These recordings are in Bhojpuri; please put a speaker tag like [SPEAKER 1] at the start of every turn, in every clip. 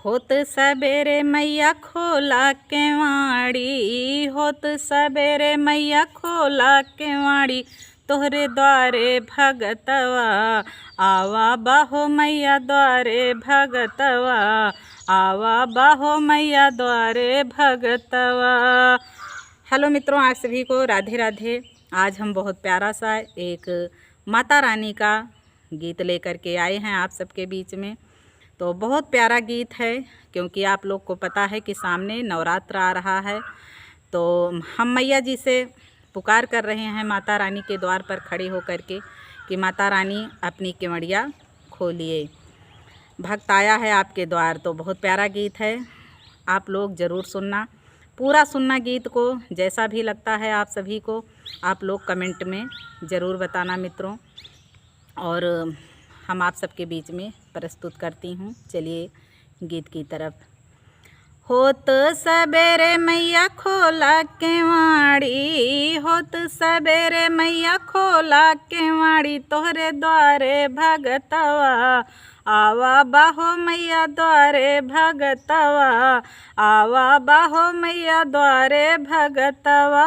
[SPEAKER 1] होत सबेरे मैया खोला केवाड़ी, होत सबेरे मैया खोला केवाड़ी, तोहरे द्वारे भगतवा आवा बाहो मैया द्वारे भगतवा, आवा बाहो मैया द्वारे भगतवा। हेलो मित्रों, आप सभी को राधे राधे। आज हम बहुत प्यारा सा एक माता रानी का गीत लेकर के आए हैं आप सबके बीच में। तो बहुत प्यारा गीत है, क्योंकि आप लोग को पता है कि सामने नवरात्र आ रहा है। तो हम मैया जी से पुकार कर रहे हैं माता रानी के द्वार पर खड़े होकर के कि माता रानी अपनी केवड़िया खोलिए, भक्त आया है आपके द्वार। तो बहुत प्यारा गीत है, आप लोग ज़रूर सुनना, पूरा सुनना गीत को। जैसा भी लगता है आप सभी को आप लोग कमेंट में ज़रूर बताना मित्रों। और हम आप सबके बीच में प्रस्तुत करती हूँ। चलिए गीत की तरफ। होत सबेरे मैया खोला केवाड़ी, होत सबेरे मैया खोला केवाड़ी, तोहरे द्वारे भगतवा आवा बाहो मैया द्वारे भगतवा, आवा बाहो मैया द्वारे भगतवा।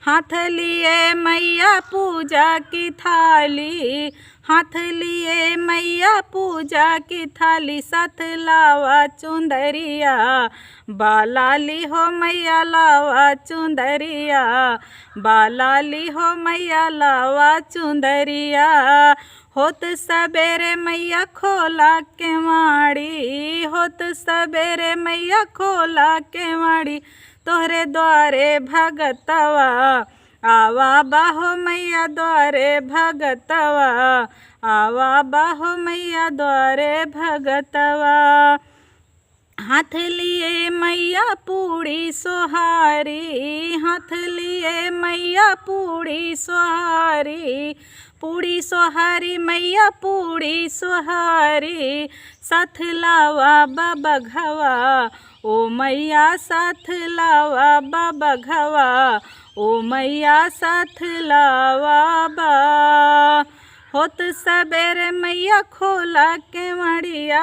[SPEAKER 1] हाथ लिए मैया पूजा की थाली, हाथ लिए मैया पूजा की थाली, साथ लावा चुंदरिया, बालाली हो मैया लावा चुंदरिया, बालाली हो मैया लावा चुंदरिया। होत सबेरे मैया खोला केवाड़ी, होत सबेरे मैया खोला केवाड़ी, तोहरे द्वारे भगतवा आवा बाहो मैया द्वारे भगतवा, आवा बाहो मैया द्वारे भगतवा। हाथ लिए मैया पूड़ी सोहारी, हाथ लिए मैया पूड़ी सोहारी, पूड़ी सोहारी मैया पूड़ी सोहारी, साथ लावा बाबा घवा ओ मैया, साथ लावा बाबा घवा ओ मैया, साथ लावा बा। होत सबेरे मैया खोला केवड़िया,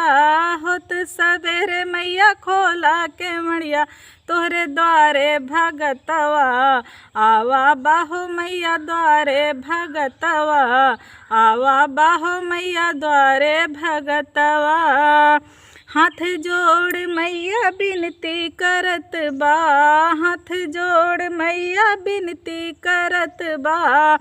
[SPEAKER 1] होत सबेरे मैया खोला केवड़िया, तोहरे द्वारे भगतवा आवा बाहो मैया द्वारे भगतवा, आवा बाहो मैया द्वारे भगतवा। हाथ जोड़ मैया बिनती करत बा, हाथ जोड़ मैया बिनती करत बा,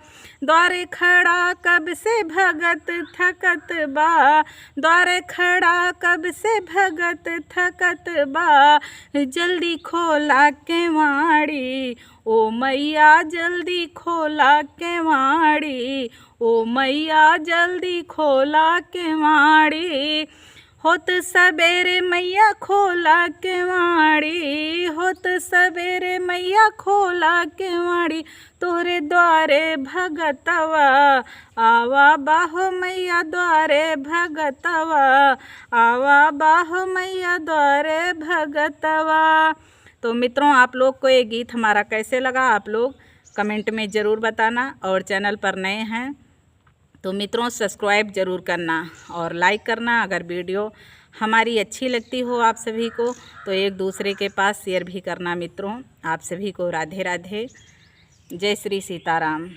[SPEAKER 1] द्वारे खड़ा कब से भगत थकत बा, द्वारे खड़ा कब से भगत थकत बा, जल्दी खोला केवाड़ी ओ मैया, जल्दी खोला केवाड़ी ओ मैया, जल्दी खोला केवाड़ी। होत सबेरे मैया खोला केवाड़ी, होत सबेरे मैया खोला केवाड़ी, तोहरे द्वारे भगतवा आवा बाहो मैया द्वारे भगतवा, आवा बाहो मैया द्वारे भगतवा। तो मित्रों, आप लोग को ये गीत हमारा कैसे लगा आप लोग कमेंट में ज़रूर बताना। और चैनल पर नए हैं तो मित्रों सब्सक्राइब ज़रूर करना और लाइक करना। अगर वीडियो हमारी अच्छी लगती हो आप सभी को तो एक दूसरे के पास शेयर भी करना मित्रों। आप सभी को राधे राधे, जय श्री सीताराम।